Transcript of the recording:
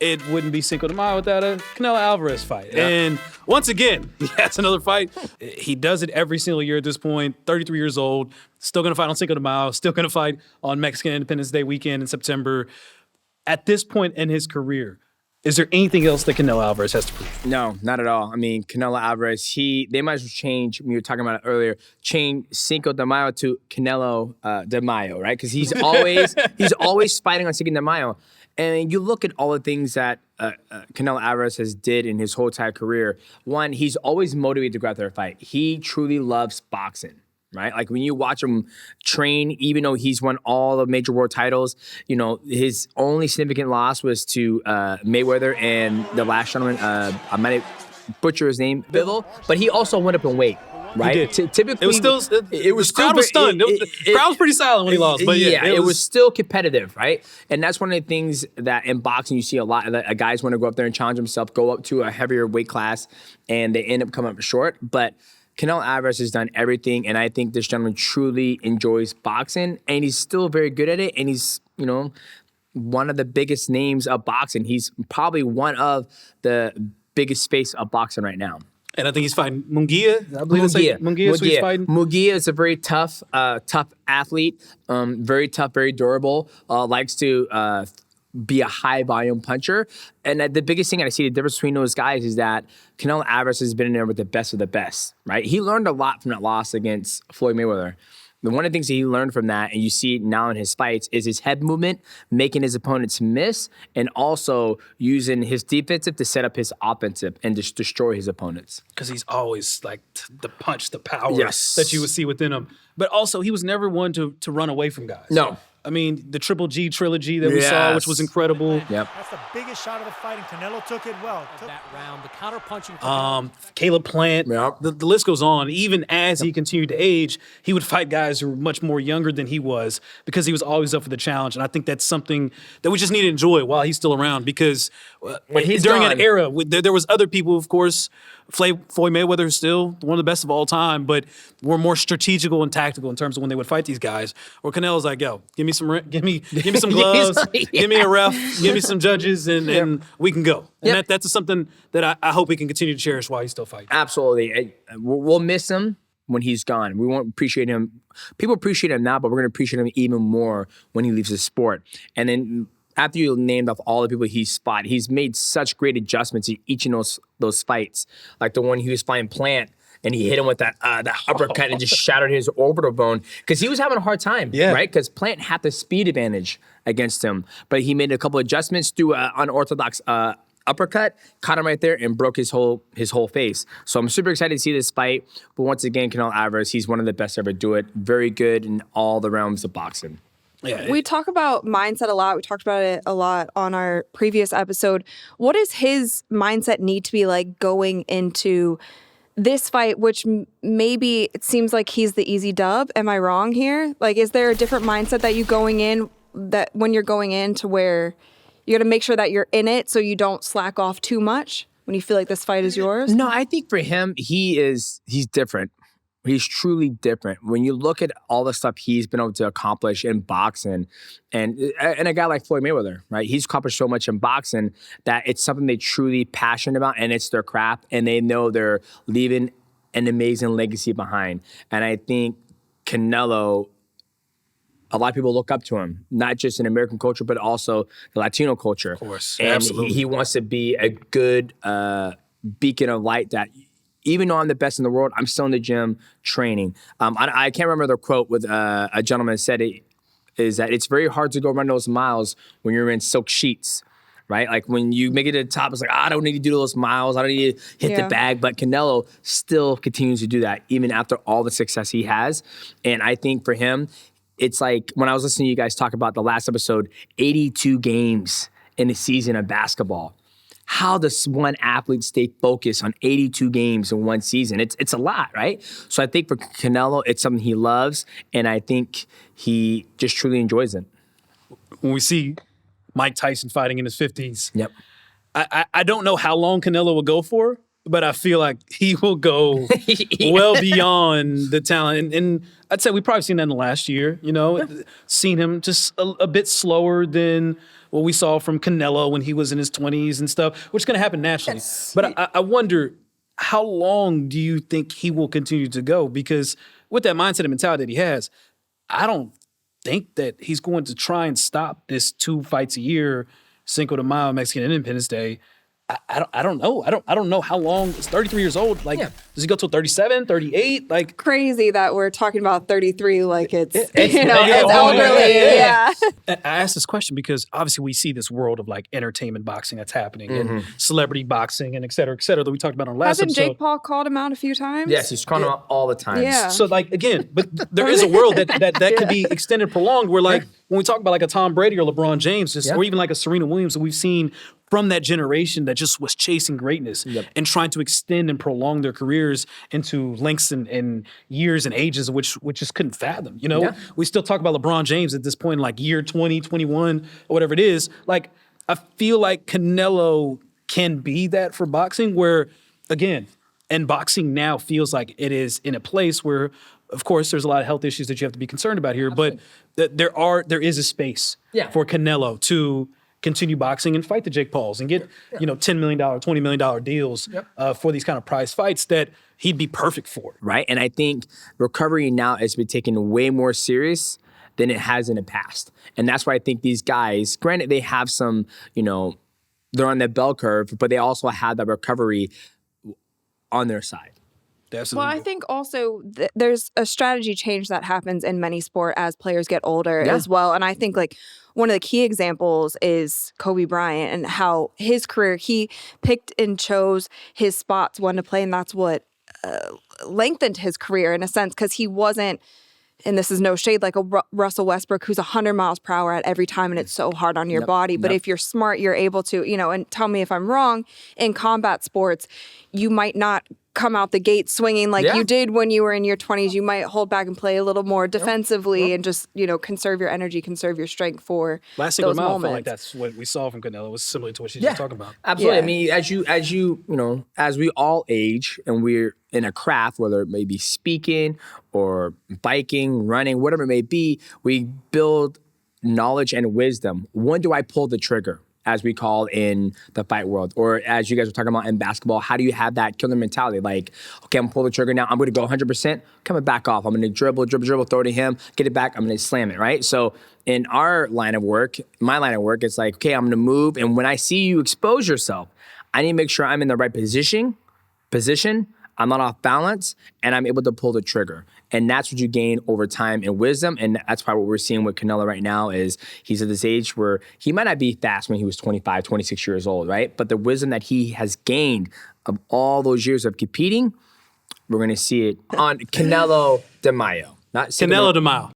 it wouldn't be Cinco de Mayo without a Canelo Alvarez fight. Yeah. And once again, he has another fight. He does it every single year at this point, 33 years old, still going to fight on Cinco de Mayo, still going to fight on Mexican Independence Day weekend in September. At this point in his career, is there anything else that Canelo Alvarez has to prove? No, not at all. I mean, Canelo Alvarez, they might as well change, we were talking about it earlier, change Cinco de Mayo to Canelo de Mayo, right? Because he's always fighting on Cinco de Mayo. And you look at all the things that Canelo Alvarez has did in his whole entire career. One, he's always motivated to go out there and fight. He truly loves boxing. Right? Like when you watch him train, even though he's won all the major world titles, you know, his only significant loss was to Mayweather and the last gentleman, I might butcher his name, Bivol, but he also went up in weight. Right? He did. Typically, the crowd was stunned. The crowd was pretty silent when he lost, but yeah, it was still competitive, right? And that's one of the things that in boxing you see a lot. That guys want to go up there and challenge himself, go up to a heavier weight class, and they end up coming up short. But Canelo Alvarez has done everything, and I think this gentleman truly enjoys boxing, and he's still very good at it, and he's, you know, one of the biggest names of boxing. He's probably one of the biggest face of boxing right now. And I think he's fighting Munguia. I believe it's like Munguia. So he's fighting. Munguia is a very tough athlete, very tough, very durable, likes to be a high volume puncher. And the biggest thing I see the difference between those guys is that Canelo Alvarez has been in there with the best of the best, right? He learned a lot from that loss against Floyd Mayweather. One of the things that he learned from that, and you see it now in his fights, is his head movement, making his opponents miss, and also using his defensive to set up his offensive and just destroy his opponents. Because he's always like the punch, the power that you would see within him. But also, he was never one to run away from guys. No. I mean, the Triple G trilogy that we saw, which was incredible. Yep. That's the biggest shot of the fight, and Canelo took it well. That round, the counter-punching. Caleb Plant, Yep. the list goes on. Even as he continued to age, he would fight guys who were much more younger than he was because he was always up for the challenge. And I think that's something that we just need to enjoy while he's still around, because during an era, there was other people, of course. Floyd Mayweather is still one of the best of all time, but we're more strategical and tactical in terms of when they would fight these guys. Where Canelo's like, yo, give me some gloves, give me a ref, give me some judges, and we can go. And that's something that I hope he can continue to cherish while he's still fighting. Absolutely. We'll miss him when he's gone. We won't appreciate him. People appreciate him now, but we're going to appreciate him even more when he leaves the sport. And then after you named off all the people he's fought, he's made such great adjustments in each of those fights. Like the one he was fighting Plant, and he hit him with that uppercut and just shattered his orbital bone because he was having a hard time, right? Because Plant had the speed advantage against him, but he made a couple adjustments through an unorthodox uppercut, caught him right there, and broke his whole face. So I'm super excited to see this fight. But once again, Canelo Alvarez, he's one of the best to ever do it. Very good in all the realms of boxing. Yeah, we talk about mindset a lot. We talked about it a lot on our previous episode. What does his mindset need to be like going into this fight, which maybe it seems like he's the easy dub? Am I wrong here? Like, is there a different mindset that when you're going in to where you got to make sure that you're in it so you don't slack off too much when you feel like this fight is yours? No, I think for him, he's different. He's truly different. When you look at all the stuff he's been able to accomplish in boxing, and a guy like Floyd Mayweather, right? He's accomplished so much in boxing that it's something they truly passionate about, and it's their craft, and they know they're leaving an amazing legacy behind. And I think Canelo, a lot of people look up to him, not just in American culture, but also the Latino culture. Of course, and absolutely. He wants to be a good beacon of light that, even though I'm the best in the world, I'm still in the gym training. I can't remember the quote with a gentleman said it, is that it's very hard to go run those miles when you're in silk sheets, right? Like when you make it to the top, it's like, I don't need to do those miles. I don't need to hit the bag. But Canelo still continues to do that even after all the success he has. And I think for him, it's like when I was listening to you guys talk about the last episode, 82 games in a season of basketball. How does one athlete stay focused on 82 games in one season? It's a lot, right? So I think for Canelo, it's something he loves, and I think he just truly enjoys it. When we see Mike Tyson fighting in his 50s, yep. I don't know how long Canelo will go for, but I feel like he will go well beyond the talent. And I'd say we've probably seen that in the last year, seen him just a bit slower than what we saw from Canelo when he was in his 20s and stuff, which is going to happen naturally. But I wonder, how long do you think he will continue to go? Because with that mindset and mentality that he has, I don't think that he's going to try and stop this 2 fights a year, Cinco de Mayo, Mexican Independence Day. I don't know. I don't know how long. It's 33 years old. Like, does he go till 37, 38? Like, Crazy that we're talking about 33 like it's it's elderly. Yeah. I asked this question because obviously we see this world of like entertainment boxing that's happening and celebrity boxing and et cetera, that we talked about on last Hasn't episode. Jake Paul called him out a few times? Yes, he's calling him out all the time. Yeah. So like again, but there is a world that could be extended, prolonged. Where like when we talk about like a Tom Brady or LeBron James, or even like a Serena Williams that we've seen from that generation that just was chasing greatness and trying to extend and prolong their careers into lengths and years and ages which just couldn't fathom. You know, we still talk about LeBron James at this point, like year 20, 21, or whatever it is. Like I feel like Canelo can be that for boxing, where again, and boxing now feels like it is in a place where, of course, there's a lot of health issues that you have to be concerned about here, but there is a space for Canelo to continue boxing and fight the Jake Pauls and get $10 million, $20 million deals for these kind of prize fights that he'd be perfect for. Right, and I think recovery now has been taken way more serious than it has in the past, and that's why I think these guys, granted, they have some, they're on the bell curve, but they also have that recovery on their side. Absolutely. Well, I think also there's a strategy change that happens in many sport as players get older as well. And I think like one of the key examples is Kobe Bryant and how his career, he picked and chose his spots when to play. And that's what lengthened his career in a sense, because he wasn't, and this is no shade, like a Russell Westbrook who's 100 miles per hour at every time and it's so hard on your body. But if you're smart, you're able to, and tell me if I'm wrong, in combat sports, you might not come out the gate swinging like you did when you were in your 20s. You might hold back and play a little more defensively and just, conserve your energy, conserve your strength for last Cinco those de Mayo, I moments. felt like that's what we saw from Canelo. It was similar to what she's just talking about. Absolutely. Yeah. I mean, as we all age and we're in a craft, whether it may be speaking or biking, running, whatever it may be, we build knowledge and wisdom. When do I pull the trigger, as we call in the fight world? Or as you guys were talking about in basketball, how do you have that killer mentality? Like, okay, I'm gonna pull the trigger now. I'm gonna go 100%, coming back off. I'm gonna dribble, throw it to him, get it back. I'm gonna slam it, right? So in our line of work, my line of work, it's like, okay, I'm gonna move. And when I see you expose yourself, I need to make sure I'm in the right position. I'm not off balance, and I'm able to pull the trigger. And that's what you gain over time in wisdom. And that's why what we're seeing with Canelo right now is he's at this age where he might not be fast when he was 25, 26 years old, right? But the wisdom that he has gained of all those years of competing, we're going to see it on Canelo de Mayo. Not Canelo de Mayo.